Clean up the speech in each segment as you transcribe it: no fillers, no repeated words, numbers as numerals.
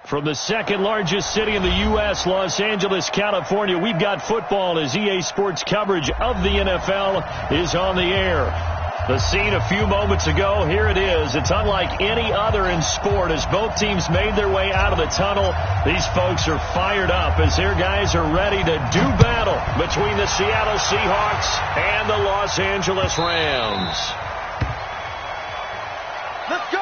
From the second largest city in the U.S., Los Angeles, California, we've got football as EA Sports coverage of the NFL is on the air. The scene a few moments ago, here it is. It's unlike any other in sport as both teams made their way out of the tunnel. These folks are fired up as their guys are ready to do battle between the Seattle Seahawks and the Los Angeles Rams. Let's go!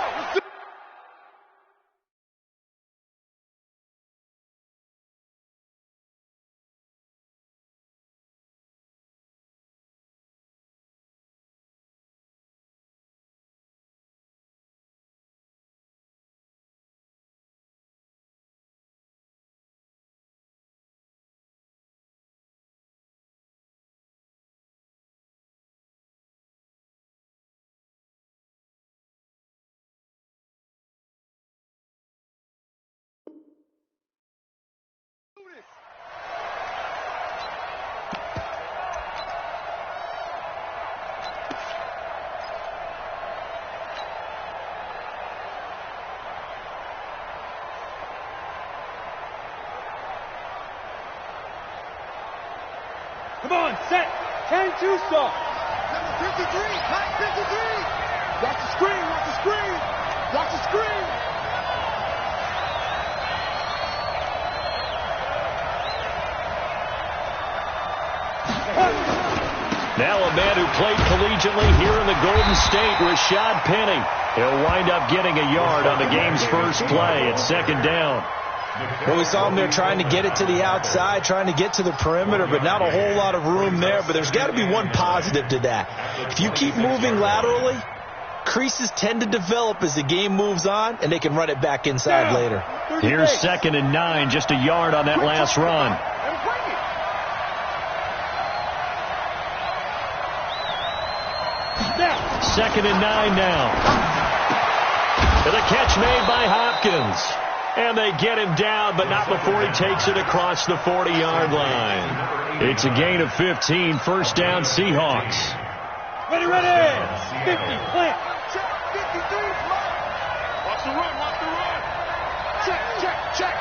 Come on, set. 10-2 start. Number 53, hot 53. Watch the screen, watch the screen. Watch the screen. Now a man who played collegiately here in the Golden State, Rashad Penny. He'll wind up getting a yard on the game's first play at second down. Well, we saw him there trying to get it to the outside, trying to get to the perimeter, but not a whole lot of room there. But there's got to be one positive to that. If you keep moving laterally, creases tend to develop as the game moves on, and they can run it back inside later. Here's 2nd and 9, just a yard on that last run. Second and 9 now. And the catch made by Hopkins. And they get him down, but not before he takes it across the 40-yard line. It's a gain of 15, first down Seahawks. Ready, 50, plant. Check, 53, plant. Watch the run, watch the run. Check.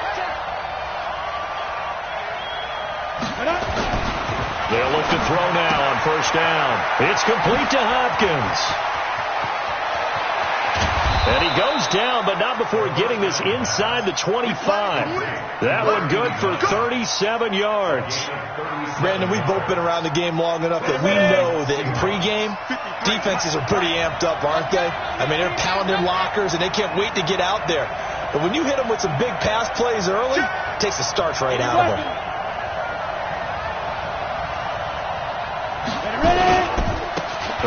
They'll look to throw now on first down. It's complete to Hopkins. And he goes down, but not before getting this inside the 25. That one good for 37 yards. Brandon, we've both been around the game long enough that we know that in pregame, defenses are pretty amped up, aren't they? I mean, they're pounding lockers, and they can't wait to get out there. But when you hit them with some big pass plays early, it takes the starch right out of them.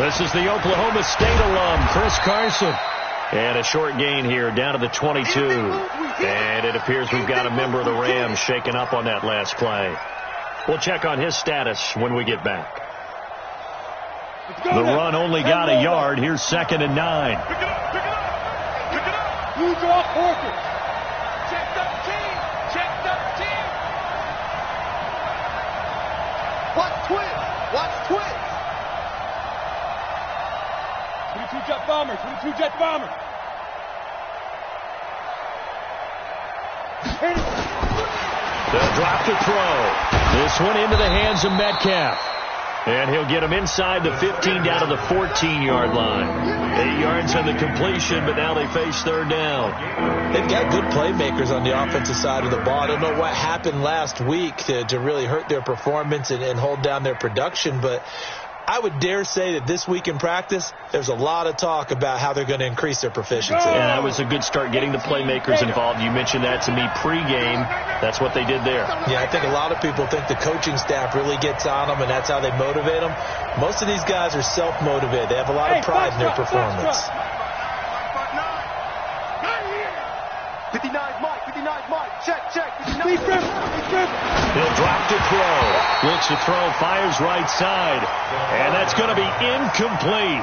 This is the Oklahoma State alum, Chris Carson. And a short gain here down to the 22. And it appears we've got a member of the Rams shaken up on that last play. We'll check on his status when we get back. The run only got a yard. Here's 2nd and 9. Pick it up. Use your off horses. Check 13. Watch twins. 22 jet bomber. They'll drop the throw. This one into the hands of Metcalf. And he'll get him inside the 15 down to the 14-yard line. 8 yards on the completion, but now they face third down. They've got good playmakers on the offensive side of the ball. I don't know what happened last week to really hurt their performance and hold down their production, but I would dare say that this week in practice, there's a lot of talk about how they're going to increase their proficiency. Yeah, that was a good start getting the playmakers involved. You mentioned that to me pregame. That's what they did there. Yeah, I think a lot of people think the coaching staff really gets on them, and that's how they motivate them. Most of these guys are self-motivated. They have a lot of pride in their performance. 59's Mike. Check. 59. He'll drop to throw. Looks to throw, fires right side. And that's going to be incomplete.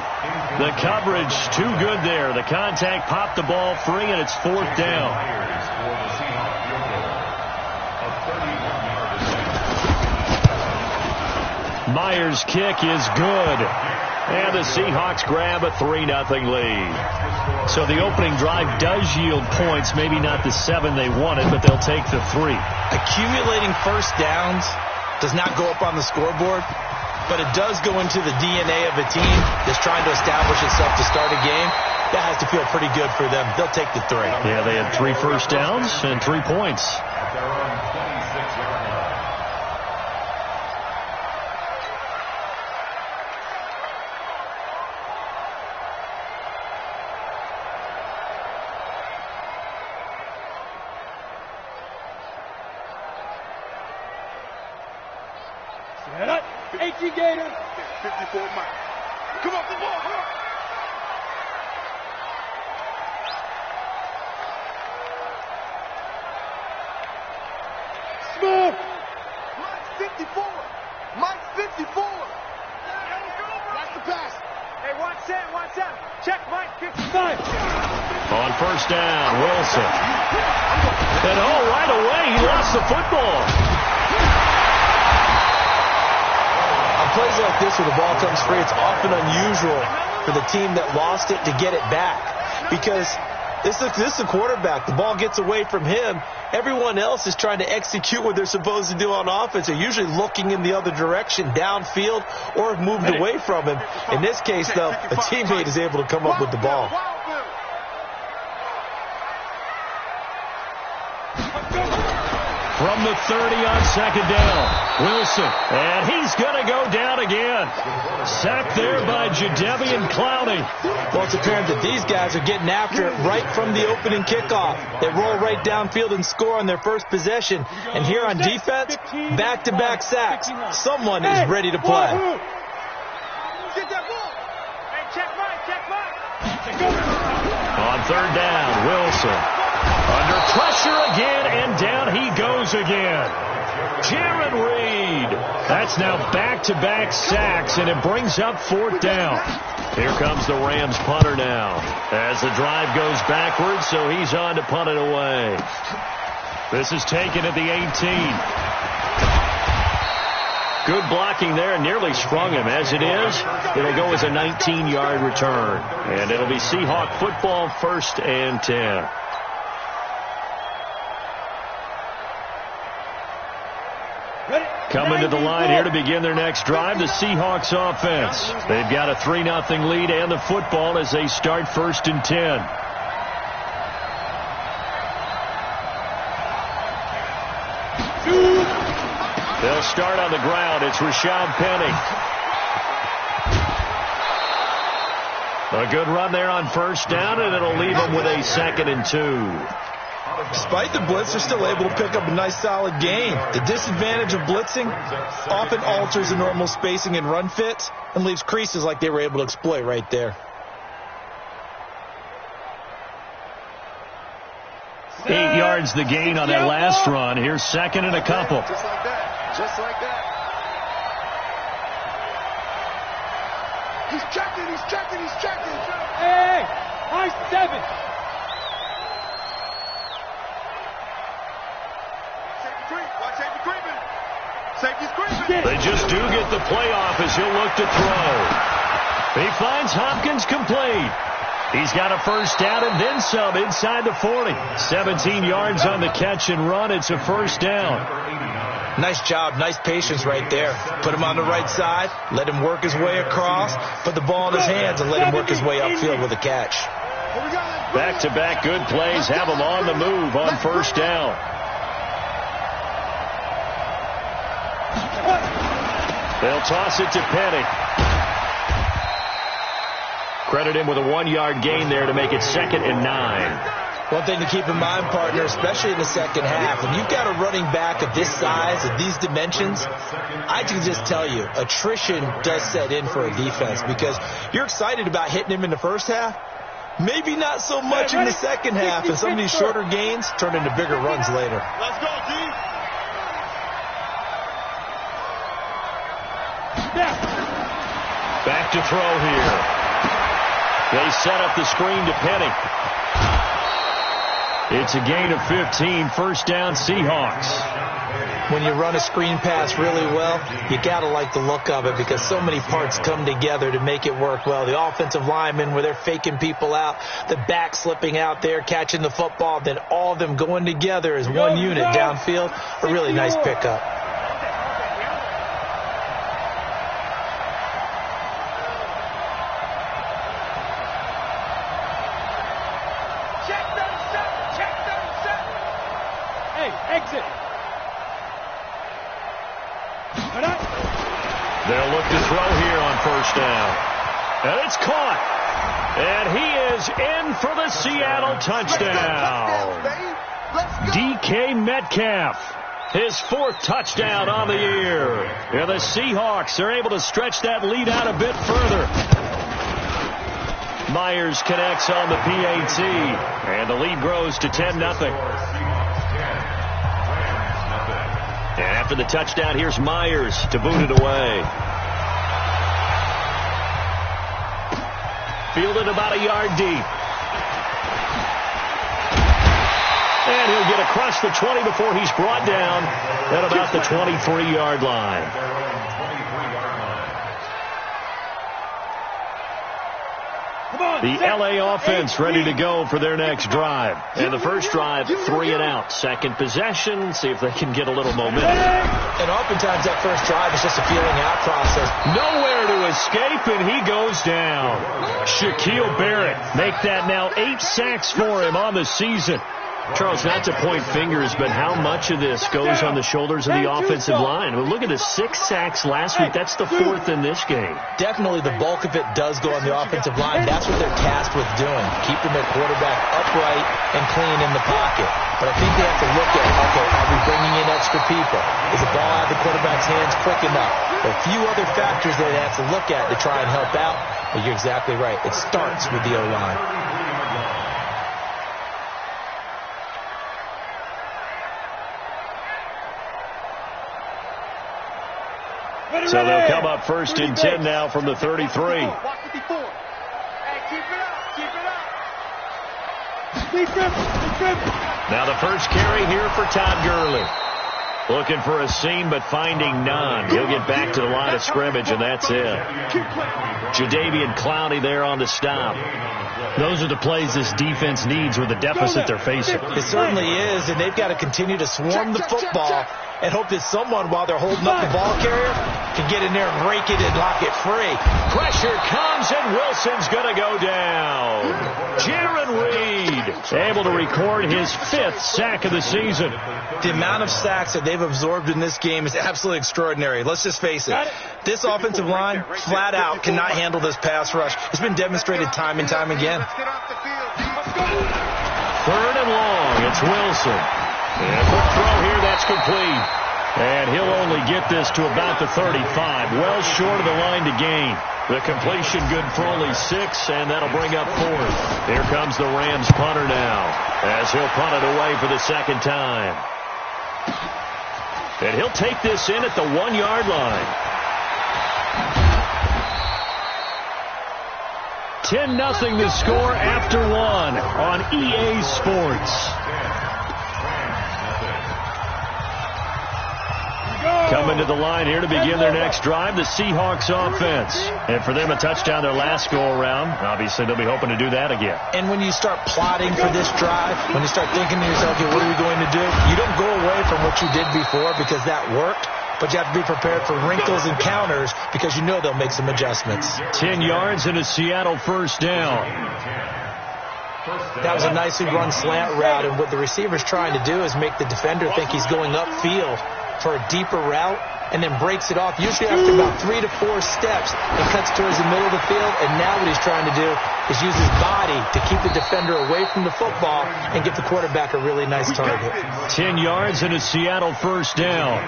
The coverage too good there. The contact popped the ball free, and it's 4th down. Myers' kick is good. And the Seahawks grab a 3-0 lead. So the opening drive does yield points, maybe not the 7 they wanted, but they'll take the 3. Accumulating first downs does not go up on the scoreboard, but it does go into the DNA of a team that's trying to establish itself to start a game. That has to feel pretty good for them. They'll take the 3. Yeah, they had 3 first downs and 3 points. Set up. 18 Gator. 54 Mike. Come on, come on, come on. Smooth. Mike's 54. Mike's 54. Watch the pass. Hey, watch out. Check Mike, 55. On first down, Wilson. And right away, he lost the football. On plays like this where the ball comes free, it's often unusual for the team that lost it to get it back. Because this is a quarterback. The ball gets away from him. Everyone else is trying to execute what they're supposed to do on offense. They're usually looking in the other direction, downfield, or have moved away from him. In this case, though, a teammate is able to come up with the ball. From the 30 on second down, Wilson. And he's going to go down again. Sacked there by Jadeveon Clowney. Well, it's apparent that these guys are getting after it right from the opening kickoff. They roll right downfield and score on their first possession. And here on defense, back-to-back sacks. Someone is ready to play. Get that ball. Hey, check Mike. On third down, Wilson. Under pressure again, and down he goes again. Jaron Reed. That's now back-to-back sacks, and it brings up fourth down. Here comes the Rams punter now. As the drive goes backwards, so he's on to punt it away. This is taken at the 18. Good blocking there, nearly sprung him. As it is, it'll go as a 19-yard return. And it'll be Seahawk football, 1st and 10. Coming to the line here to begin their next drive, the Seahawks offense. They've got a 3-0 lead and the football as they start 1st and 10. They'll start on the ground. It's Rashad Penny. A good run there on first down, and it'll leave them with a 2nd and 2. Despite the blitz, they're still able to pick up a nice solid gain. The disadvantage of blitzing often alters the normal spacing and run fits and leaves creases like they were able to exploit right there. 8 yards the gain on that last run. Here's 2nd and a couple. Just like that. Just like that. He's checking. He's checking. He's checking. Hey, high 7. They just do get the playoff as he'll look to throw. He finds Hopkins complete. He's got a first down and then some inside the 40. 17 yards on the catch and run. It's a first down. Nice job. Nice patience right there. Put him on the right side. Let him work his way across. Put the ball in his hands and let him work his way upfield with a catch. Back-to-back good plays have him on the move on first down. They'll toss it to Penny. Credit him with a 1-yard gain there to make it 2nd and 9. One thing to keep in mind, partner, especially in the second half, when you've got a running back of this size, of these dimensions, I can just tell you, attrition does set in for a defense because you're excited about hitting him in the first half. Maybe not so much in the second half, and some of these shorter gains turn into bigger runs later. Let's go, D. Back to throw here. They set up the screen to Penny. It's a gain of 15, first down Seahawks. When you run a screen pass really well, you got to like the look of it because so many parts come together to make it work well. The offensive linemen, where they're faking people out, the back slipping out there, catching the football, then all of them going together as one unit downfield. A really nice pickup. Exit. They'll look to throw here on first down. And it's caught. And he is in for the Seattle touchdown. DK Metcalf, his 4th touchdown on the year. And the Seahawks are able to stretch that lead out a bit further. Myers connects on the PAT. And the lead grows to 10-0. And after the touchdown, here's Myers to boot it away. Fielded about a yard deep. And he'll get across the 20 before he's brought down at about the 23-yard line. The LA offense ready to go for their next drive. And the first drive, 3 and out. Second possession, see if they can get a little momentum. And oftentimes that first drive is just a feeling out process. Nowhere to escape, and he goes down. Shaquille Barrett, make that now 8 sacks for him on the season. Charles, not to point fingers, but how much of this goes on the shoulders of the offensive line? Well, look at the 6 sacks last week. That's the 4th in this game. Definitely the bulk of it does go on the offensive line. That's what they're tasked with doing, keeping their quarterback upright and clean in the pocket. But I think they have to look at, okay, are we bringing in extra people? Is the ball out of the quarterback's hands quick enough? There are a few other factors that they have to look at to try and help out. But you're exactly right. It starts with the O-line. So they'll come up first and 10 now from the 33. Keep it up. Now the first carry here for Todd Gurley. Looking for a seam, but finding none. He'll get back to the line of scrimmage, and that's it. Jadeveon Clowney there on the stop. Those are the plays this defense needs with the deficit they're facing. It certainly is, and they've got to continue to swarm the football and hope that someone, while they're holding up the ball carrier, can get in there and rake it and lock it free. Pressure comes, and Wilson's going to go down. Jaron Reed able to record his 5th sack of the season. The amount of sacks that they've absorbed in this game is absolutely extraordinary. Let's just face it. This offensive line, flat out, cannot handle this pass rush. It's been demonstrated time and time again. 3rd and long. It's Wilson. And a quick throw here. That's complete. And he'll only get this to about the 35. Well short of the line to gain. The completion good for only 6, and that'll bring up 4th. Here comes the Rams punter now, as he'll punt it away for the 2nd time. And he'll take this in at the 1-yard line. 10-0 the score after 1 on EA Sports. Coming to the line here to begin their next drive, the Seahawks offense. And for them, a touchdown their last go-around. Obviously, they'll be hoping to do that again. And when you start plotting for this drive, when you start thinking to yourself, okay, what are we going to do? You don't go away from what you did before because that worked. But you have to be prepared for wrinkles and counters because you know they'll make some adjustments. 10 yards and a Seattle first down. That was a nicely run slant route, and what the receiver's trying to do is make the defender think he's going upfield for a deeper route and then breaks it off, usually after about 3 to 4 steps, and cuts towards the middle of the field. And now what he's trying to do is use his body to keep the defender away from the football and give the quarterback a really nice target. 10 yards and a Seattle first down.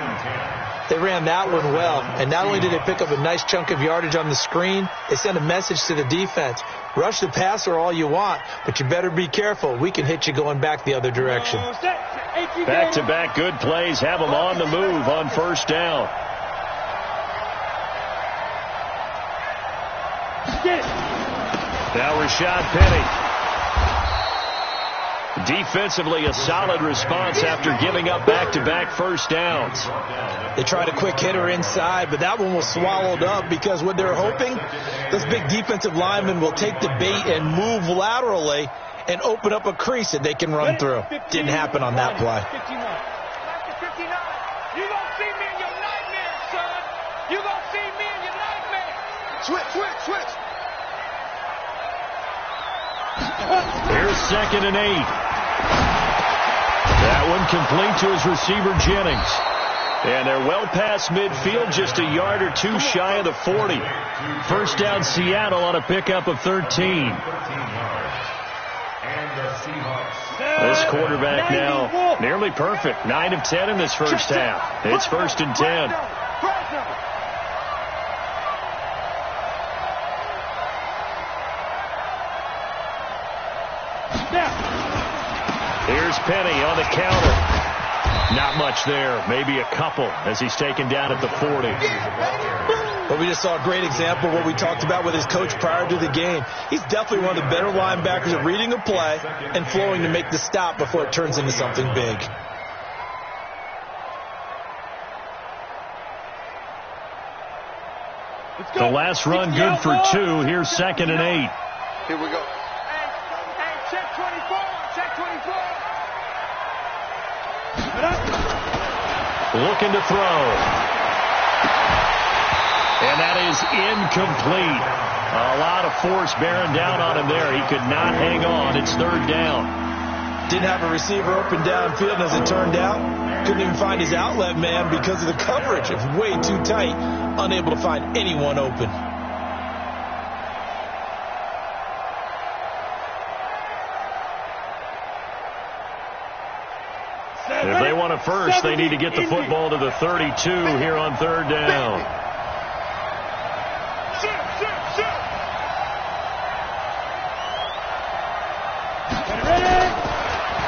They ran that one well, and not only did they pick up a nice chunk of yardage on the screen, they sent a message to the defense. Rush the passer all you want, but you better be careful. We can hit you going back the other direction. Back-to-back good plays have them on the move on first down. Now Rashad Penny. Defensively, a solid response after giving up back-to-back first downs. They tried a quick hitter inside, but that one was swallowed up because what they're hoping, those big defensive linemen will take the bait and move laterally and open up a crease that they can run through. Didn't happen on that play. You gonna see me in your nightmares, son. You gonna see me in your nightmares. Switch. Here's 2nd and 8. That one complete to his receiver, Jennings. And they're well past midfield, just a yard or two shy of the 40. First down, Seattle on a pickup of 13. This quarterback now nearly perfect. 9 of 10 in this first half. It's 1st and 10. Here's Penny on the counter. Not much there. Maybe a couple as he's taken down at the 40. But we just saw a great example of what we talked about with his coach prior to the game. He's definitely one of the better linebackers at reading a play and flowing to make the stop before it turns into something big. The last run good for 2. Here's 2nd and 8. Here we go. Hey, check 24. Check 24. Looking to throw. And that is incomplete. A lot of force bearing down on him there. He could not hang on. It's 3rd down. Didn't have a receiver open downfield, and as it turned out, couldn't even find his outlet man because of the coverage. It was way too tight, unable to find anyone open. If they want a first, they need to get the football to the 32 here on 3rd down.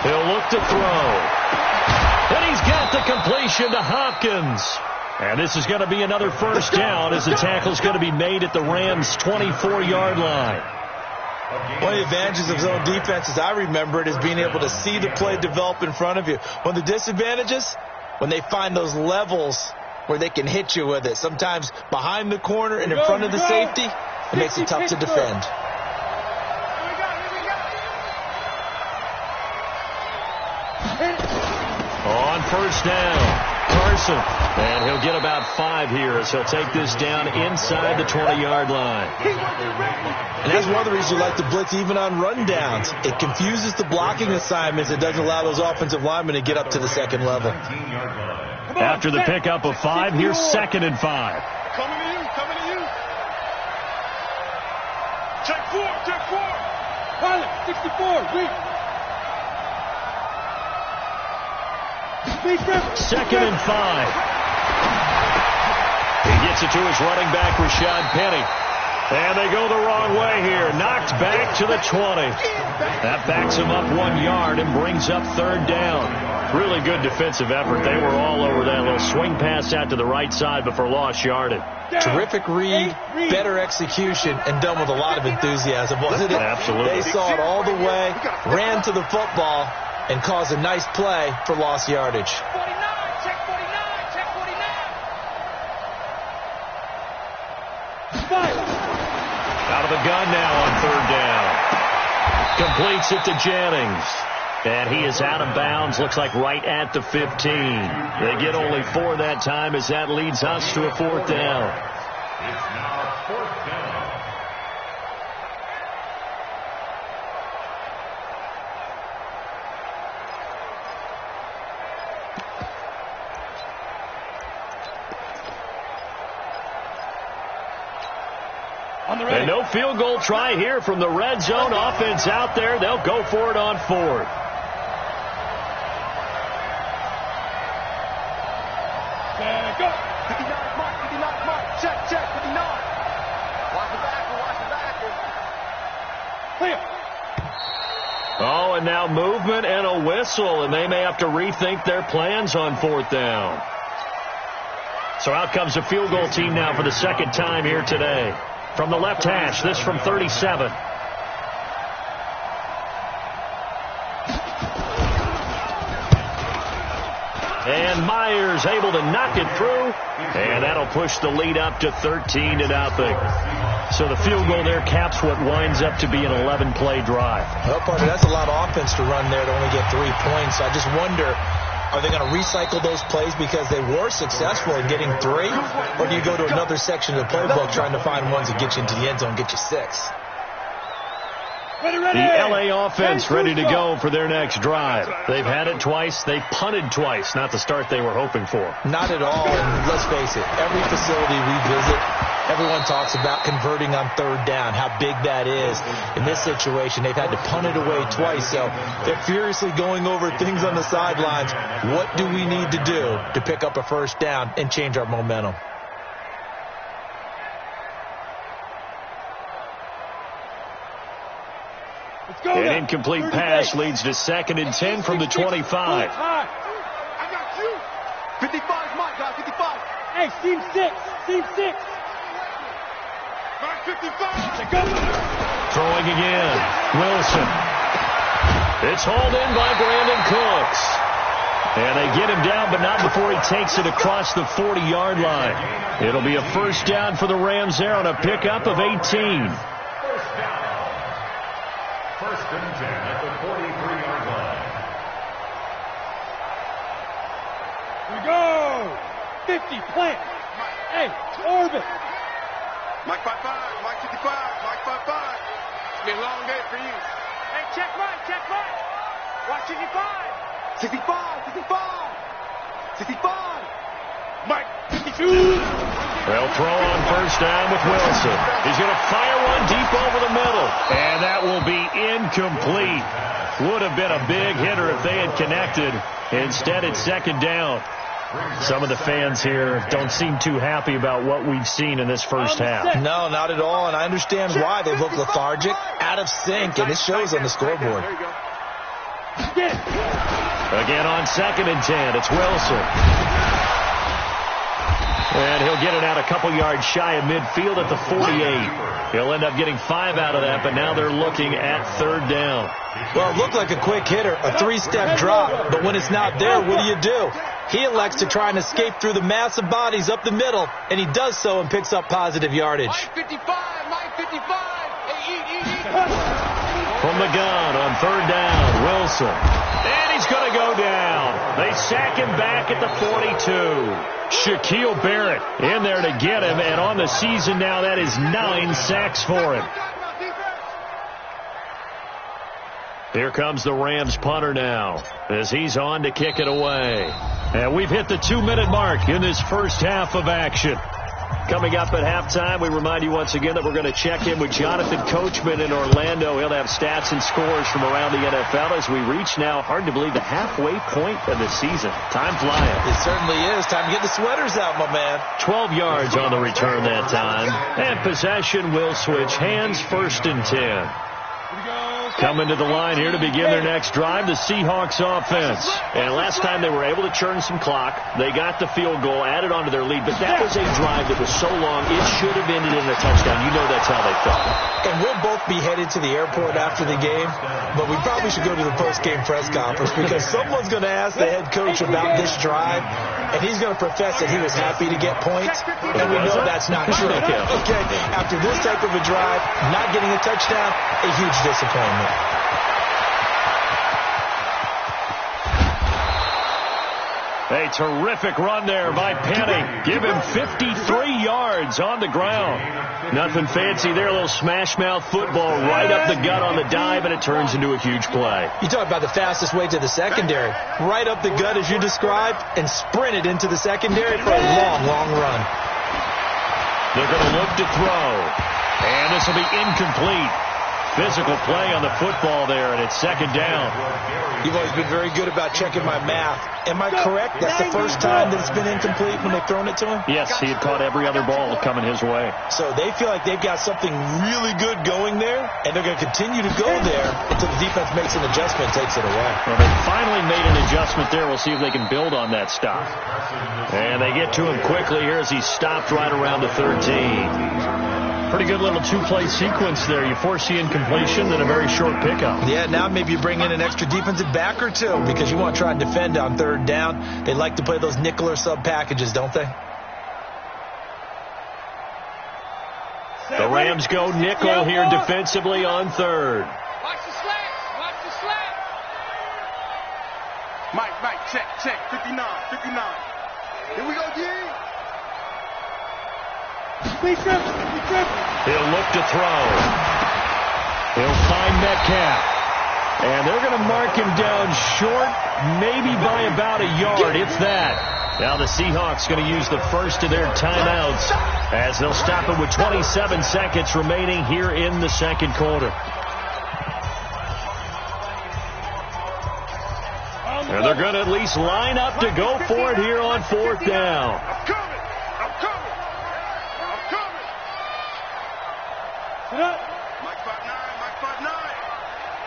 He'll look to throw. And he's got the completion to Hopkins. And this is going to be another first down as the tackle's going to be made at the Rams' 24-yard line. One of the advantages of zone defense, as I remember it, is being able to see the play develop in front of you. One of the disadvantages, when they find those levels where they can hit you with it. Sometimes behind the corner and in front of the safety, it makes it tough to defend. On first down, Carson. And he'll get about 5 here as he'll take this down inside the 20-yard line. And that's one of the reasons you like to blitz even on rundowns. It confuses the blocking assignments. It doesn't allow those offensive linemen to get up to the second level. After the pickup of 5, here's 2nd and 5. Coming to you. Check 4. Pilot, 64, weak. 2nd and 5. He gets it to his running back, Rashad Penny. And they go the wrong way here. Knocked back to the 20. That backs him up 1 yard and brings up 3rd down. Really good defensive effort. They were all over that little swing pass out to the right side before lost yardage. Terrific read, better execution, and done with a lot of enthusiasm, wasn't it? Absolutely. They saw it all the way, ran to the football, and caused a nice play for lost yardage. 49, check 49. Out of the gun now on 3rd down. Completes it to Jennings. And he is out of bounds, looks like right at the 15. They get only 4 that time as that leads us to a 4th down. It's now 4th down. And no field goal try here from the red zone. Offense out there. They'll go for it on 4th. Go. 59 mark. Check, 59. Watch the backer. Clear. Oh, and now movement and a whistle, and they may have to rethink their plans on 4th down. So out comes the field goal team now for the 2nd time here today. From the left hash, this from 37. And Myers able to knock it through. And that'll push the lead up to 13-0. So the field goal there caps what winds up to be an 11-play drive. Well, partner, that's a lot of offense to run there to only get 3 points. I just wonder, are they going to recycle those plays because they were successful in getting 3? Or do you go to another section of the playbook trying to find ones that get you into the end zone and get you 6? The LA offense ready to go for their next drive. They've had it twice. They've punted twice. Not the start they were hoping for. Not at all. And let's face it, every facility we visit, everyone talks about converting on 3rd down, how big that is. In this situation, they've had to punt it away twice. So they're furiously going over things on the sidelines. What do we need to do to pick up a 1st down and change our momentum? An incomplete pass leads to 2nd and 10 from the 25. I got you. 55 Mike, guys, 55. Hey, team 6. Team 6. Mike 55. Throwing again. Wilson. It's hauled in by Brandon Cooks. And they get him down, but not before he takes it across the 40-yard line. It'll be a 1st down for the Rams there on a pickup of 18. 1st and 10 at the 43-yard line. Here we go. 50, plant. Hey, orbit. Mike 55, Mike 55, Mike 55. It's been a long day for you. Hey, check Mike, check Mike. Watch 65. 65, 65, 65. Mike 52. They'll throw on 1st down with Wilson. He's going to fire one deep over the middle. And that will be incomplete. Would have been a big hitter if they had connected. Instead, it's 2nd down. Some of the fans here don't seem too happy about what we've seen in this 1st half. No, not at all. And I understand why. They look lethargic, out of sync, and it shows on the scoreboard. Again on 2nd and 10, it's Wilson. And he'll get it out a couple yards shy of midfield at the 48. He'll end up getting 5 out of that, but now they're looking at 3rd down. Well, it looked like a quick hitter, a 3-step drop, but when it's not there, what do? He elects to try and escape through the mass of bodies up the middle, and he does so and picks up positive yardage. Mike 55, Mike 55. Hey, eat. From the gun on 3rd down, Wilson. And he's going to go down. They sack him back at the 42. Shaquille Barrett in there to get him, and on the season now, that is 9 sacks for him. Here comes the Rams punter now as he's on to kick it away. And we've hit the 2-minute mark in this 1st half of action. Coming up at halftime, we remind you once again that we're going to check in with Jonathan Coachman in Orlando. He'll have stats and scores from around the NFL as we reach now, hard to believe, the halfway point of the season. Time flying. It certainly is. Time to get the sweaters out, my man. 12 yards on the return that time. And possession will switch hands, 1st and 10. Coming to the line here to begin their next drive, the Seahawks offense. And last time they were able to churn some clock. They got the field goal, added onto their lead, but that was a drive that was so long, it should have ended in a touchdown. You know that's how they felt. And we'll both be headed to the airport after the game, but we probably should go to the post-game press conference because someone's going to ask the head coach about this drive, and he's going to profess that he was happy to get points, and we know that's not true. Okay, after this type of a drive, not getting a touchdown, a huge disappointment. A terrific run there by Penny. Give him 53 yards on the ground. Nothing fancy there. A little smash mouth football right up the gut on the dive, and it turns into a huge play. You talk about the fastest way to the secondary. Right up the gut as you described and sprinted into the secondary for a long, long run. They're going to look to throw. And this will be incomplete. Physical play on the football there, and it's 2nd down. You've always been very good about checking my math. Am I correct? That's the first time that it's been incomplete when they've thrown it to him? Yes, he had caught every other ball coming his way. So they feel like they've got something really good going there, and they're going to continue to go there until the defense makes an adjustment and takes it away. Well, they finally made an adjustment there. We'll see if they can build on that stop. And they get to him quickly here as he stopped right around the 13. Pretty good little two-play sequence there. You force the incompletion, then a very short pickup. Yeah, now maybe you bring in an extra defensive back or two because you want to try and defend on third down. They like to play those nickel or sub packages, don't they? The Rams go nickel here defensively on third. Watch the slant. Watch the slant. Mike, check. 59. Here we go, G. He'll look to throw. He'll find Metcalf. And they're going to mark him down short, maybe by about a yard, if that. Now the Seahawks going to use the first of their timeouts as they'll stop it with 27 seconds remaining here in the second quarter. And they're going to at least line up to go for it here on fourth down. I'm coming. Sit up. Mike 5'9.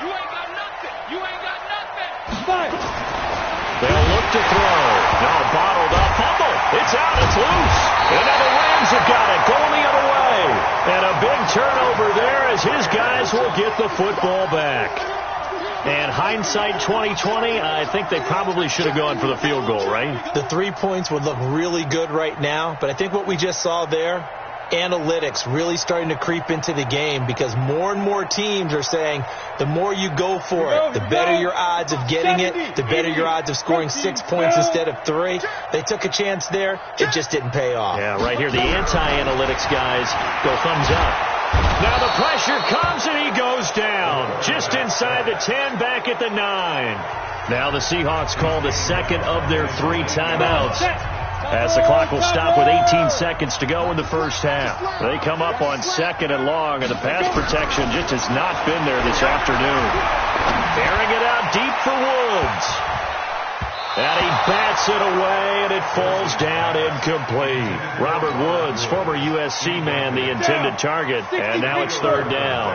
You ain't got nothing. Five. They'll look to throw. Now bottled up. Fumble. It's out. It's loose. And now the Rams have got it. Going the other way. And a big turnover there as his guys will get the football back. And hindsight 2020, I think they probably should have gone for the field goal, right? The 3 points would look really good right now, but I think what we just saw there, analytics really starting to creep into the game because more and more teams are saying the more you go for it, the better your odds of getting it, the better your odds of scoring 6 points instead of 3. They took a chance there. It just didn't pay off. Yeah, right here, the anti-analytics guys go thumbs up. Now the pressure comes and he goes down. Just inside the 10, back at the 9. Now the Seahawks call the second of their 3 timeouts, as the clock will stop with 18 seconds to go in the first half. They come up on second and long, and the pass protection just has not been there this afternoon. Airing it out deep for Woods. And he bats it away, and it falls down incomplete. Robert Woods, former USC man, the intended target, and now it's third down.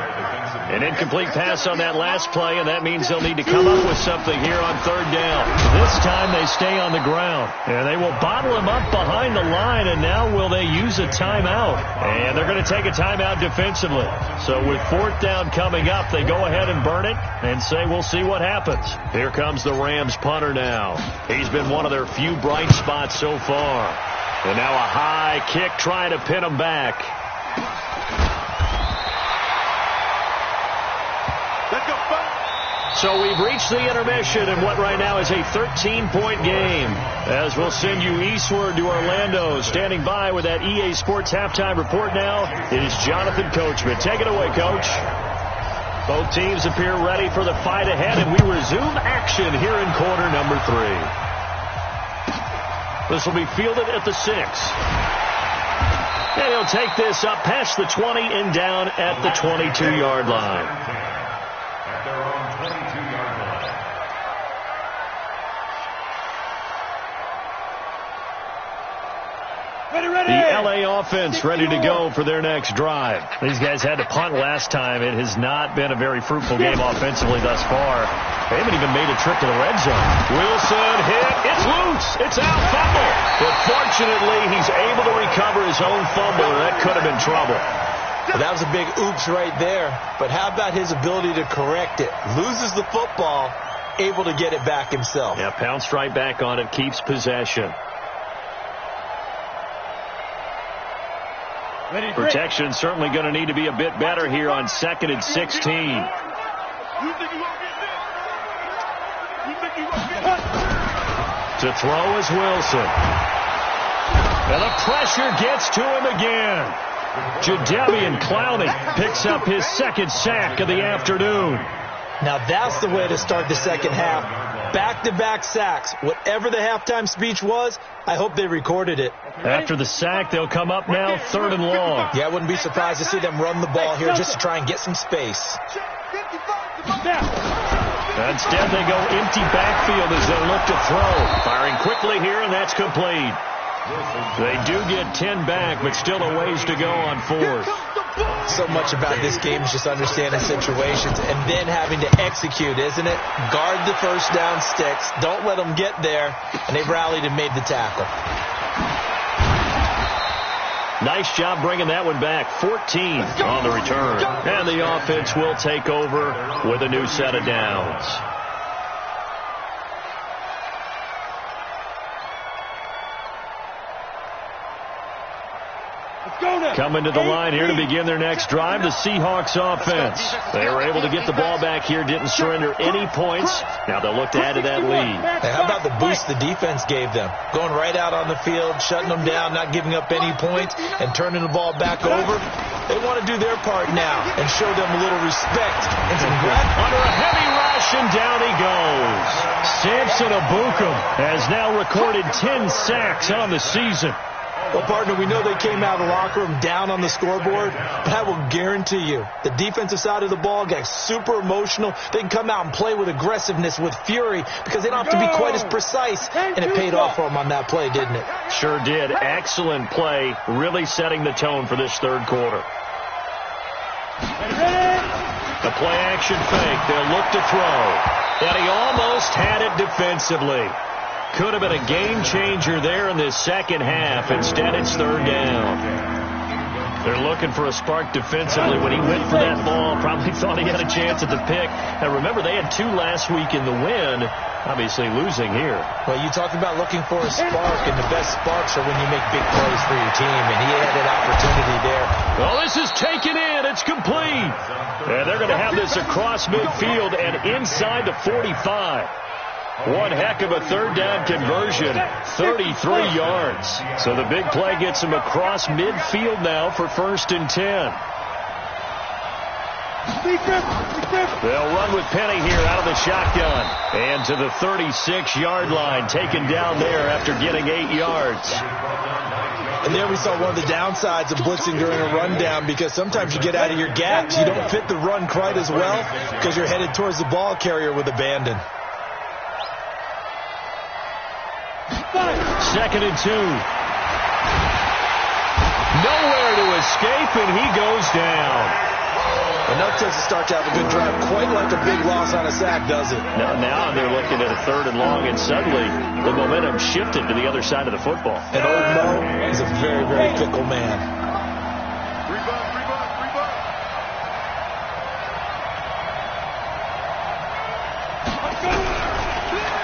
An incomplete pass on that last play, and that means they'll need to come up with something here on third down. This time they stay on the ground, and they will bottle him up behind the line, and now will they use a timeout? And they're going to take a timeout defensively. So with fourth down coming up, they go ahead and burn it and say we'll see what happens. Here comes the Rams punter now. He's been one of their few bright spots so far. And now a high kick trying to pin him back. So we've reached the intermission in what right now is a 13-point game. As we'll send you eastward to Orlando. Standing by with that EA Sports halftime report now is Jonathan Coachman. Take it away, Coach. Both teams appear ready for the fight ahead, and we resume action here in quarter number 3. This will be fielded at the 6. And he'll take this up past the 20 and down at the 22-yard line. At their own 22-yard line. The LA offense ready to go for their next drive. These guys had to punt last time. It has not been a very fruitful game offensively thus far. They haven't even made a trip to the red zone. Wilson hit. It's loose. It's out. Fumble. But fortunately, he's able to recover his own fumble, and that could have been trouble. Well, that was a big oops right there. But how about his ability to correct it? Loses the football, able to get it back himself. Yeah, pounced right back on it, keeps possession. Protection certainly going to need to be a bit better here on 2nd and 16. To throw is Wilson. And the pressure gets to him again. Jadeveon Clowney picks up his second sack of the afternoon. Now that's the way to start the second half. Back-to-back sacks. Whatever the halftime speech was, I hope they recorded it. After the sack, they'll come up now 3rd and long. Yeah, I wouldn't be surprised to see them run the ball here just to try and get some space. Instead, they go empty backfield as they look to throw. Firing quickly here, and that's complete. They do get 10 back, but still a ways to go on 4th. So much about this game is just understanding situations and then having to execute, isn't it? Guard the first down sticks. Don't let them get there. And they've rallied and made the tackle. Nice job bringing that one back. 14 on the return. And the offense will take over with a new set of downs. Coming to the line here to begin their next drive, the Seahawks offense. They were able to get the ball back here, didn't surrender any points. Now they'll look to add to that lead. Hey, how about the boost the defense gave them? Going right out on the field, shutting them down, not giving up any points, and turning the ball back over. They want to do their part now and show them a little respect. And under a heavy rush, and down he goes. Samson Abukum has now recorded 10 sacks on the season. Well, partner, we know they came out of the locker room down on the scoreboard, but I will guarantee you the defensive side of the ball got super emotional. They can come out and play with aggressiveness, with fury, because they don't have to be quite as precise, and it paid off for them on that play, didn't it? Sure did. Excellent play, really setting the tone for this third quarter. The play-action fake. They'll look to throw. And he almost had it defensively. Could have been a game changer there in this second half. Instead, it's third down. They're looking for a spark defensively. When he went for that ball, probably thought he had a chance at the pick. And remember, they had 2 last week in the win, obviously losing here. Well, you talk about looking for a spark, and the best sparks are when you make big plays for your team, and he had that opportunity there. Well, this is taken in. It's complete. And they're going to have this across midfield and inside the 45. One heck of a third down conversion, 33 yards. So the big play gets him across midfield now for 1st and 10. They'll run with Penny here out of the shotgun. And to the 36-yard line, taken down there after getting 8 yards. And there we saw one of the downsides of blitzing during a rundown, because sometimes you get out of your gaps. You don't fit the run quite as well because you're headed towards the ball carrier with abandon. 2nd and 2. Nowhere to escape, and he goes down. Enough to start to have a good drive. Quite like a big loss on a sack, does it? Now they're looking at a 3rd and long, and suddenly the momentum shifted to the other side of the football. And old Mo is a very, very fickle man.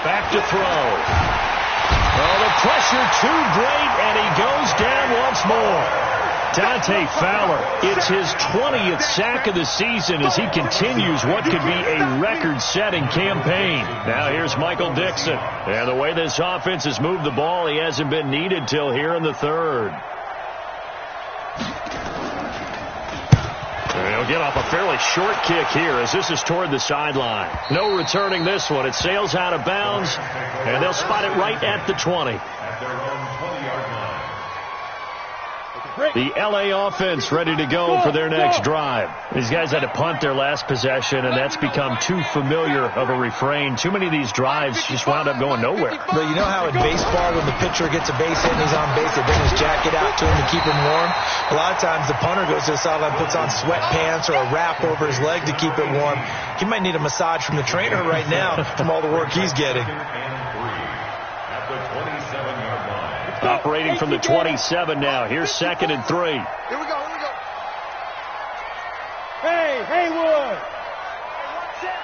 Back to throw. Well, the pressure too great, and he goes down once more. Dante Fowler, it's his 20th sack of the season as he continues what could be a record-setting campaign. Now here's Michael Dixon. And the way this offense has moved the ball, he hasn't been needed till here in the 3rd. He'll get off a fairly short kick here as this is toward the sideline. No returning this one. It sails out of bounds, and they'll spot it right at the 20. The L.A. offense ready to go for their next drive. These guys had to punt their last possession, and that's become too familiar of a refrain. Too many of these drives just wound up going nowhere. But you know how in baseball, when the pitcher gets a base hit and he's on base, they bring his jacket out to him to keep him warm? A lot of times the punter goes to the sideline, puts on sweatpants or a wrap over his leg to keep it warm. He might need a massage from the trainer right now from all the work he's getting. Operating from the 27 now. Here's 2nd and 3. Here we go. Hey, Haywood.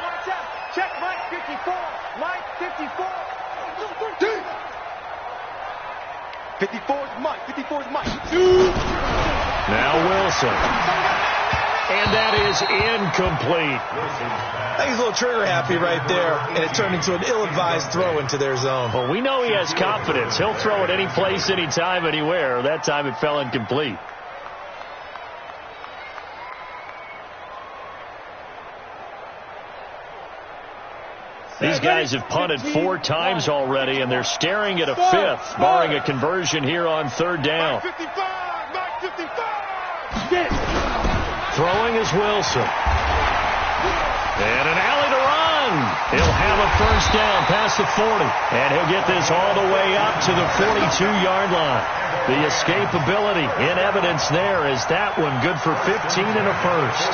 Watch out. Check Mike 54. Mike 54. 54 is Mike. 54 is Mike. Now Wilson. And that is incomplete. I think he's a little trigger happy right there, and it turned into an ill-advised throw into their zone. Well, we know he has confidence. He'll throw it any place, anytime, anywhere. That time it fell incomplete. These guys have punted 4 times already, and they're staring at a 5th, barring a conversion here on 3rd down. Mike 55. Throwing is Wilson. And an alley to run. He'll have a 1st down past the 40. And he'll get this all the way up to the 42-yard line. The escapability in evidence there is that one good for 15 and a 1st.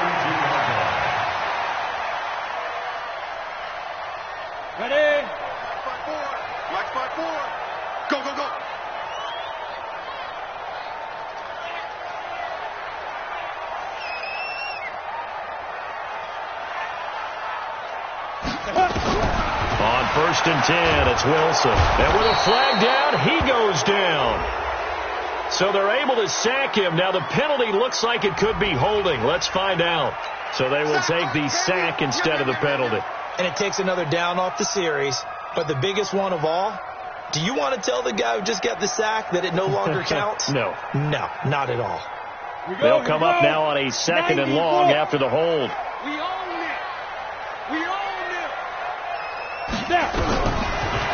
Ready? Black spot 4. Go. On 1st and 10, it's Wilson. And with a flag down, he goes down. So they're able to sack him. Now the penalty looks like it could be holding. Let's find out. So they will take the sack instead of the penalty. And it takes another down off the series. But the biggest one of all, do you want to tell the guy who just got the sack that it no longer counts? No. No, not at all. They'll come up now on a 2nd and long after the hold. We own it. We own it. Snap.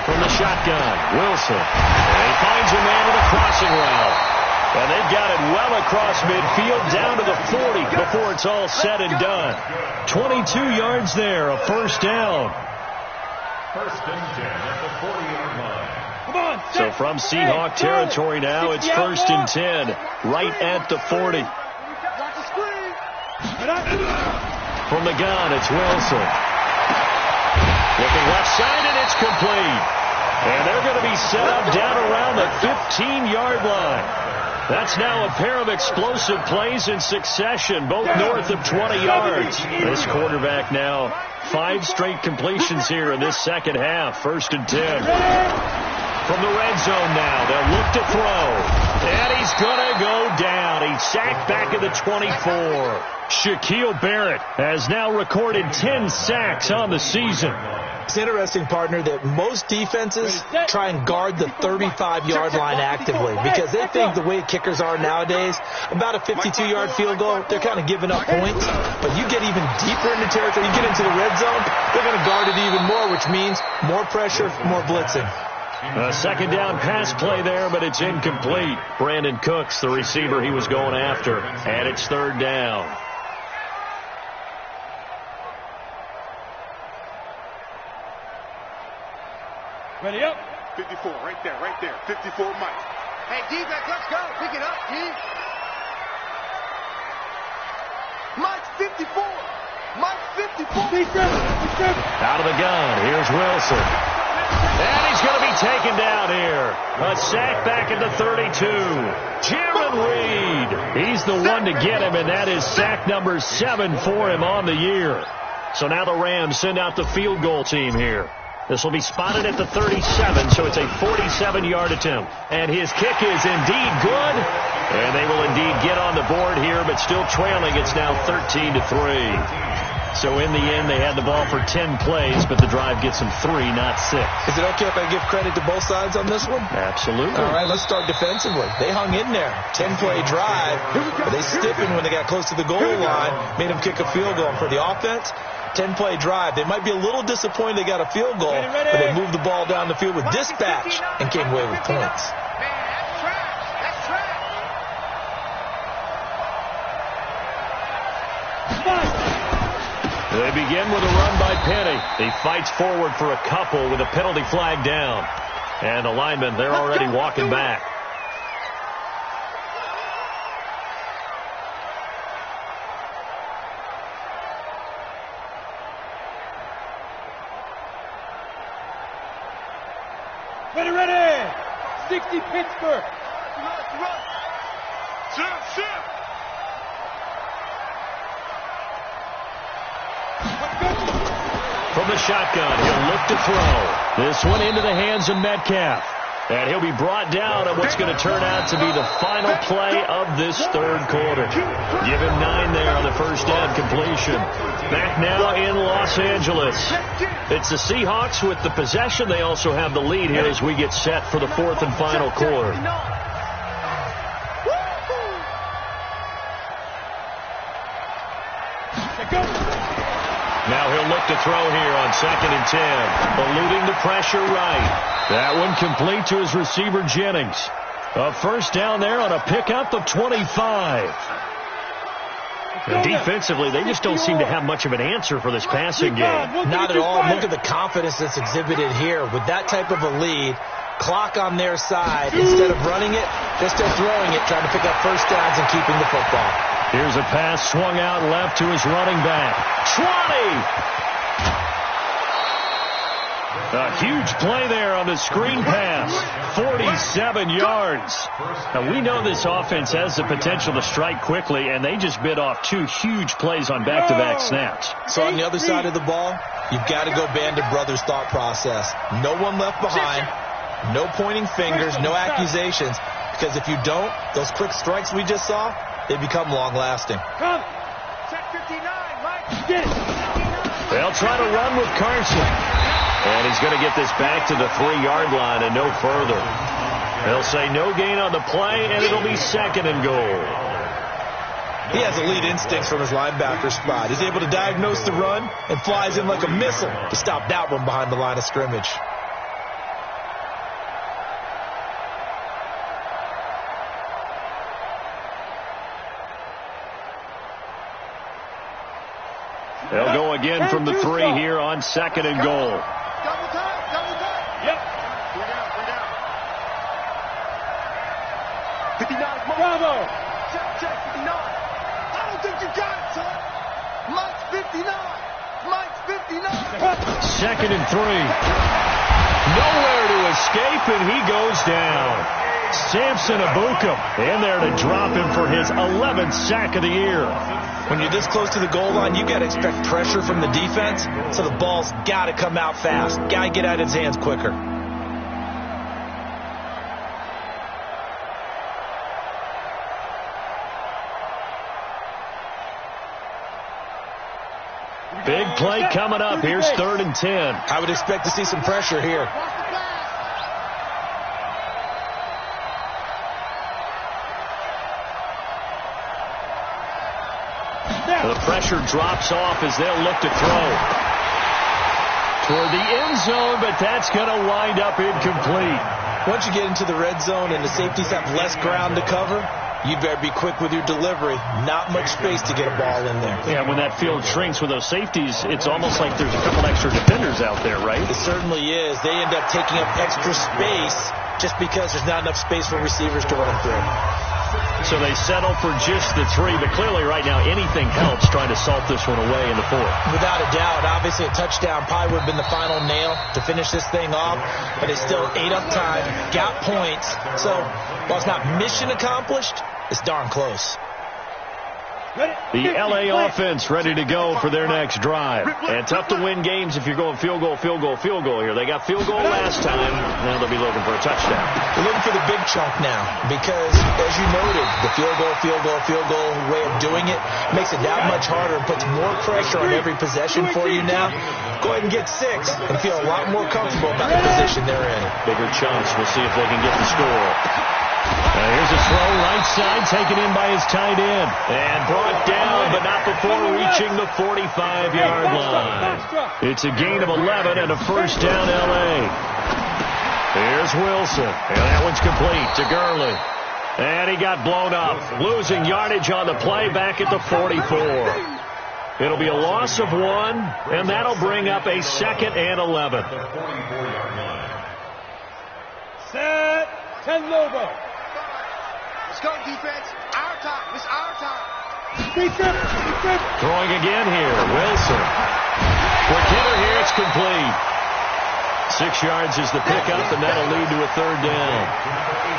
From the shotgun, Wilson. And he finds a man with a crossing route. And they've got it well across midfield down to the 40 before it's all said and done. 22 yards there, a 1st down. 1st and 10 at the 40-yard line. Come on. So from Seahawk territory now, it's 1st and 10, right at the 40. From the gun, it's Wilson. Looking left side, and it's complete. And they're going to be set up down around the 15-yard line. That's now a pair of explosive plays in succession, both north of 20 yards. This quarterback now 5 straight completions here in this second half. 1st and 10. From the red zone now, they'll look to throw. And he's going to go down. He's sacked back at the 24. Shaquille Barrett has now recorded 10 sacks on the season. It's interesting, partner, that most defenses try and guard the 35-yard line actively because they think the way kickers are nowadays, about a 52-yard field goal, they're kind of giving up points. But you get even deeper into territory, you get into the red zone, they're going to guard it even more, which means more pressure, more blitzing. A 2nd down pass play there, but it's incomplete. Brandon Cooks, the receiver he was going after, and it's 3rd down. Ready up. 54, right there, 54, Mike. Hey, defense, let's go. Pick it up, D. Mike, 54. Mike, 54. Out of the gun, here's Wilson. And he's going to be taken down here. A sack back at the 32. Jaron Reed. He's the one to get him, and that is sack number 7 for him on the year. So now the Rams send out the field goal team here. This will be spotted at the 37, so it's a 47-yard attempt. And his kick is indeed good. And they will indeed get on the board here, but still trailing. It's now 13-3. So in the end, they had the ball for 10 plays, but the drive gets them 3, not 6. Is it okay if I give credit to both sides on this one? Absolutely. All right, let's start defensively. They hung in there. 10-play drive, but they stiffened when they got close to the goal line, made them kick a field goal. For the offense, 10-play drive. They might be a little disappointed they got a field goal, but they moved the ball down the field with dispatch and came away with points. They begin with a run by Penny. He fights forward for a couple with a penalty flag down. And the linemen, they're already walking back. Ready. 60 Pittsburgh. Run. Sit. From the shotgun, he'll look to throw. This one into the hands of Metcalf. And he'll be brought down on what's going to turn out to be the final play of this 3rd quarter. Give him 9 there on the first down completion. Back now in Los Angeles. It's the Seahawks with the possession. They also have the lead here as we get set for the 4th and final quarter. Now he'll look to throw here on 2nd and 10. Eluding the pressure right. That one complete to his receiver, Jennings. A 1st down there on a pickup of 25. And defensively, they just don't seem to have much of an answer for this passing game. Not at all. Look at the confidence that's exhibited here. With that type of a lead, clock on their side, instead of running it, they're still throwing it, trying to pick up 1st downs and keeping the football. Here's a pass swung out left to his running back. 20! A huge play there on the screen pass. 47 yards. Now, we know this offense has the potential to strike quickly, and they just bit off 2 huge plays on back-to-back snaps. So on the other side of the ball, You've got to go band of brothers thought process. No one left behind, no pointing fingers, no accusations, because if you don't, those quick strikes we just saw, they become long-lasting. Come. Check 59, Mike. Get it. 59. They'll try to run with Carson. And he's going to get this back to the 3-yard line and no further. They'll say no gain on the play, and it'll be 2nd and goal. He has elite instincts from his linebacker spot. He's able to diagnose the run and flies in like a missile to stop that one behind the line of scrimmage. They'll go again from the 3 here on 2nd and goal. Double time, double time. Yep. 59, Bravo. check 59. I don't think you got it, son. Mike's 59. Mike's 59. 2nd and 3. Nowhere to escape, and he goes down. Samson Abukum in there to drop him for his 11th sack of the year. When you're this close to the goal line, you got to expect pressure from the defense, so the ball's got to come out fast. Got to get out of his hands quicker. Big play coming up. Here's 3rd and 10. I would expect to see some pressure here. The pressure drops off as they'll look to throw. Toward the end zone, but that's going to wind up incomplete. Once you get into the red zone and the safeties have less ground to cover, you better be quick with your delivery. Not much space to get a ball in there. Yeah, when that field shrinks with those safeties, it's almost like there's a couple extra defenders out there, right? It certainly is. They end up taking up extra space just because there's not enough space for receivers to run through. So they settle for just the 3, but clearly right now anything helps trying to salt this one away in the 4th. Without a doubt, obviously a touchdown probably would have been the final nail to finish this thing off, but it's still ate up time, got points. So while it's not mission accomplished, it's darn close. The LA offense ready to go for their next drive. And tough to win games if you're going field goal here. They got field goal last time. Now they'll be looking for a touchdown. They're looking for the big chunk now because, as you noted, the field goal way of doing it makes it that much harder and puts more pressure on every possession for you now. Go ahead and get 6 and feel a lot more comfortable about the position they're in. Bigger chunks. We'll see if they can get the score. Here's a throw right side, taken in by his tight end. And brought down, but not before reaching the 45-yard line. It's a gain of 11 and a first down L.A. Here's Wilson. And that one's complete to Gurley. And he got blown up, losing yardage on the play back at the 44. It'll be a loss of 1, and that'll bring up a 2nd and 11. Set. 10 Lobo. Let's go, defense. Our time. It's our time. Throwing again here. Wilson. Quick hitter here. It's complete. 6 yards is the pickup, and that'll lead to a 3rd down.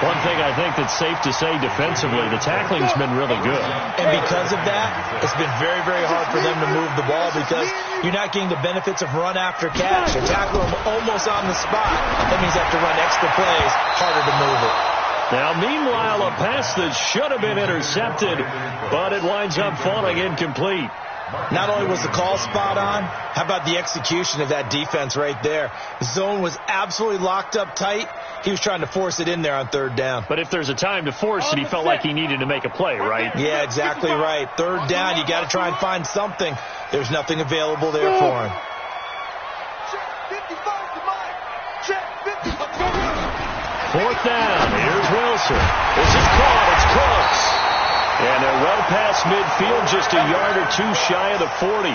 One thing I think that's safe to say defensively, the tackling's been really good. And because of that, it's been very, very hard for them to move the ball because you're not getting the benefits of run after catch. They tackle them almost on the spot. That means they have to run extra plays, harder to move it. Now, meanwhile, a pass that should have been intercepted, but it winds up falling incomplete. Not only was the call spot on, how about the execution of that defense right there? The zone was absolutely locked up tight. He was trying to force it in there on 3rd down. But if there's a time to force it, he felt like he needed to make a play, right? Yeah, exactly right. 3rd down, you got to try and find something. There's nothing available there for him. Check 55 to Mike. Check 55. 4th down. Here's Wilson. This is caught. It's close. And they're well past midfield, just a yard or 2 shy of the 40.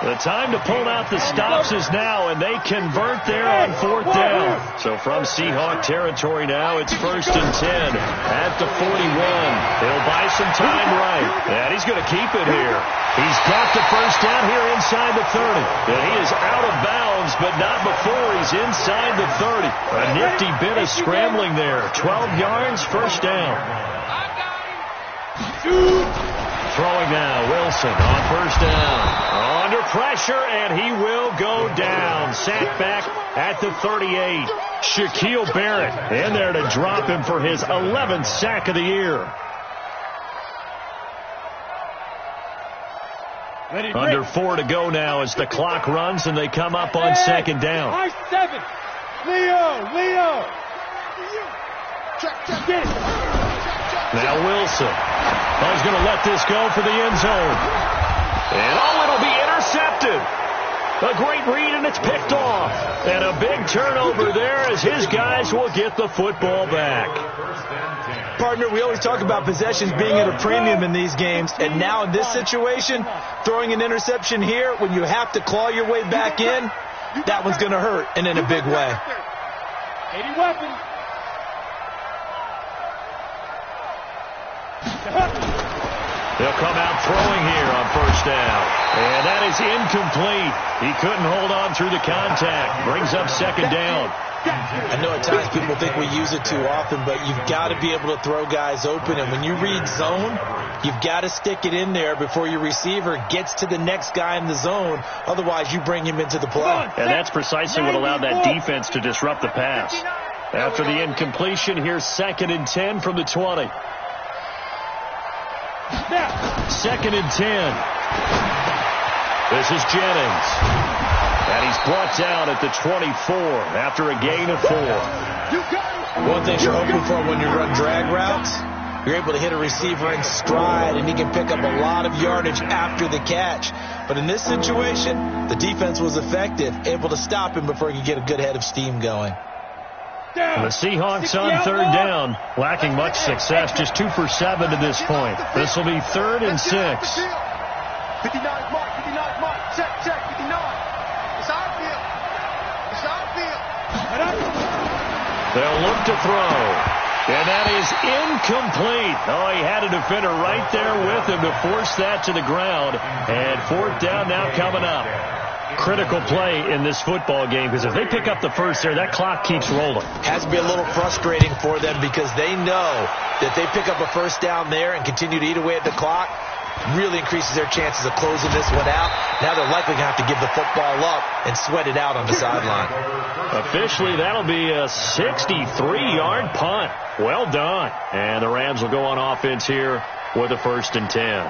The time to pull out the stops is now, and they convert there on 4th down. So from Seahawk territory now, it's 1st and 10 at the 41. He'll buy some time right, and he's going to keep it here. He's got the 1st down here inside the 30. And he is out of bounds, but not before he's inside the 30. A nifty bit of scrambling there. 12 yards, 1st down. throwing now. Wilson on first down. Under pressure, and he will go down. Sacked back at the 38. Shaquille Barrett in there to drop him for his 11th sack of the year. Under 4 to go now as the clock runs and they come up on second down. I-7. Leo. Get it. Now Wilson. He's going to let this go for the end zone. And it'll be intercepted. A great read, and it's picked off. And a big turnover there as his guys will get the football back. Partner, we always talk about possessions being at a premium in these games, and now in this situation, throwing an interception here when you have to claw your way back in, that one's going to hurt, and in a big way. 80 weapons. They'll come out throwing here on first down. And that is incomplete. He couldn't hold on through the contact. Brings up second down. I know at times people think we use it too often, but you've got to be able to throw guys open. And when you read zone, you've got to stick it in there before your receiver gets to the next guy in the zone. Otherwise, you bring him into the play. And that's precisely what allowed that defense to disrupt the pass. After the incompletion, here's 2nd and 10 from the 20. 2nd and 10. This is Jennings. And he's brought down at the 24 after a gain of 4. One thing you're hoping for when you run drag routes, you're able to hit a receiver in stride, and he can pick up a lot of yardage after the catch. But in this situation, the defense was effective, able to stop him before he could get a good head of steam going. The Seahawks on 3rd down, lacking much success, just 2 for 7 to this point. This will be 3rd and 6. 59 mark, 59 mark, check, 59. It's outfield. It's outfield. They'll look to throw. And that is incomplete. Oh, he had a defender right there with him to force that to the ground. And 4th down now coming up. Critical play in this football game, because if they pick up the first there, that clock keeps rolling. Has to be a little frustrating for them because they know that they pick up a first down there and continue to eat away at the clock, really increases their chances of closing this one out. Now they're likely going to have to give the football up and sweat it out on the sideline. Officially, that'll be a 63-yard punt. Well done. And the Rams will go on offense here with a 1st and 10.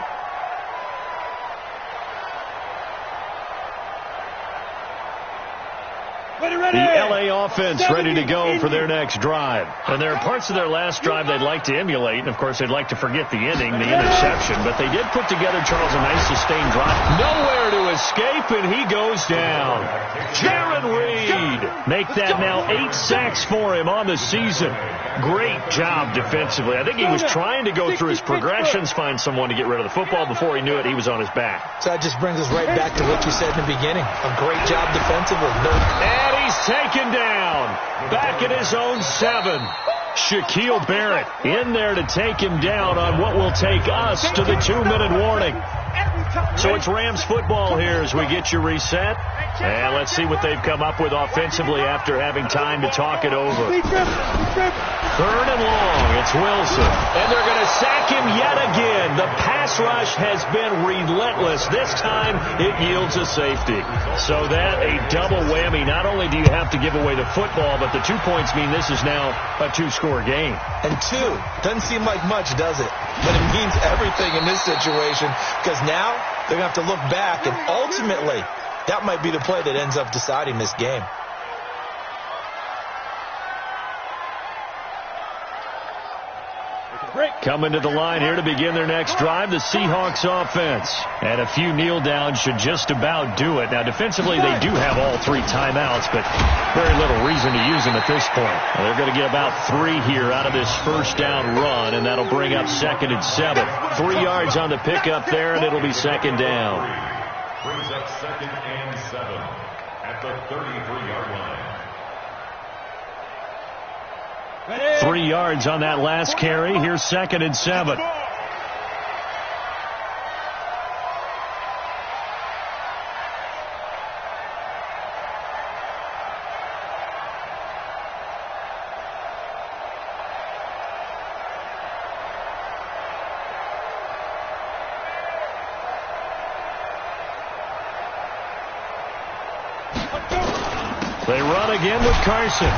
The LA offense ready to go for their next drive. And there are parts of their last drive they'd like to emulate. And, of course, they'd like to forget the ending, the interception. But they did put together, Charles, a nice sustained drive. Nowhere to escape, and he goes down. Jaron Reed. Make that now 8 sacks for him on the season. Great job defensively. I think he was trying to go through his progressions, find someone to get rid of the football. Before he knew it, he was on his back. So that just brings us right back to what you said in the beginning. A great job defensively. And he's taken down. Back at his own 7. Shaquille Barrett in there to take him down on what will take us to the 2-minute warning. So it's Rams football here as we get you reset. And let's see what they've come up with offensively after having time to talk it over. 3rd and long. It's Wilson. And they're going to sack him yet again. The pass rush has been relentless. This time it yields a safety. So that a double whammy. Not only do you have to give away the football, but the 2 points mean this is now a 2-score game. And 2 doesn't seem like much, does it? But it means everything in this situation, because now they're going to have to look back, and ultimately that might be the play that ends up deciding this game. Coming to the line here to begin their next drive, the Seahawks offense. And a few kneel downs should just about do it. Now, defensively, they do have all 3 timeouts, but very little reason to use them at this point. Now, they're going to get about 3 here out of this first down run, and that'll bring up 2nd and 7. 3 yards on the pickup there, and it'll be 2nd down. Brings up 2nd and 7 at the 33-yard line. 3 yards on that last carry. Here's 2nd and 7. They run again with Carson.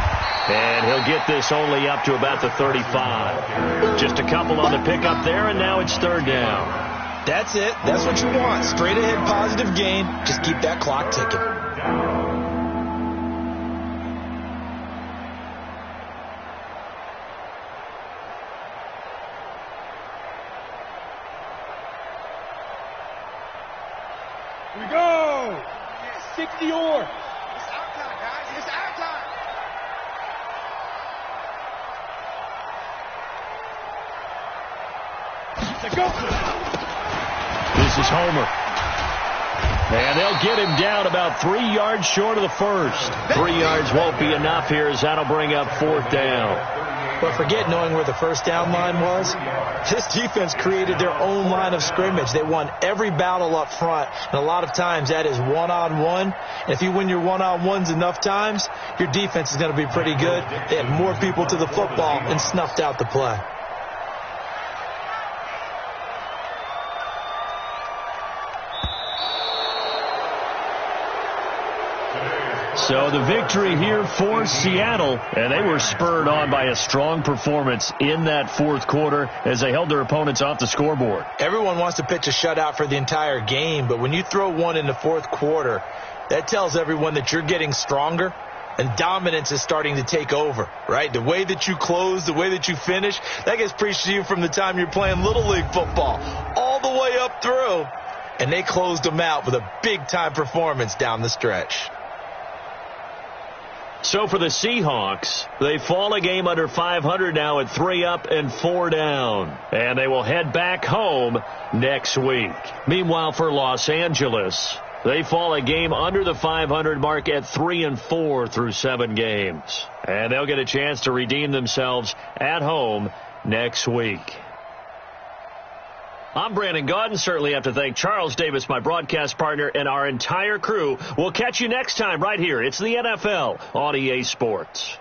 And he'll get this only up to about the 35. Just a couple on the pickup there, and now it's third down. That's it. That's what you want. Straight ahead positive gain. Just keep that clock ticking. We go. 60 or. It's our time, guys. It's our time. Let's go. This is Homer. And they'll get him down about 3 yards short of the first. 3 yards won't be enough here as that'll bring up fourth down. But forget knowing where the first down line was. This defense created their own line of scrimmage. They won every battle up front, and a lot of times that is one-on-one. And if you win your one-on-ones enough times, your defense is going to be pretty good. They had more people to the football and snuffed out the play. So the victory here for Seattle, and they were spurred on by a strong performance in that fourth quarter as they held their opponents off the scoreboard. Everyone wants to pitch a shutout for the entire game, but when you throw one in the fourth quarter, that tells everyone that you're getting stronger and dominance is starting to take over, right? The way that you close, the way that you finish, that gets preached to you from the time you're playing Little League football all the way up through, and they closed them out with a big-time performance down the stretch. So for the Seahawks, they fall a game under 500 now at 3 up and 4 down. And they will head back home next week. Meanwhile, for Los Angeles, they fall a game under the 500 mark at 3 and 4 through 7 games. And they'll get a chance to redeem themselves at home next week. I'm Brandon Gaudin. Certainly have to thank Charles Davis, my broadcast partner, and our entire crew. We'll catch you next time right here. It's the NFL on EA Sports.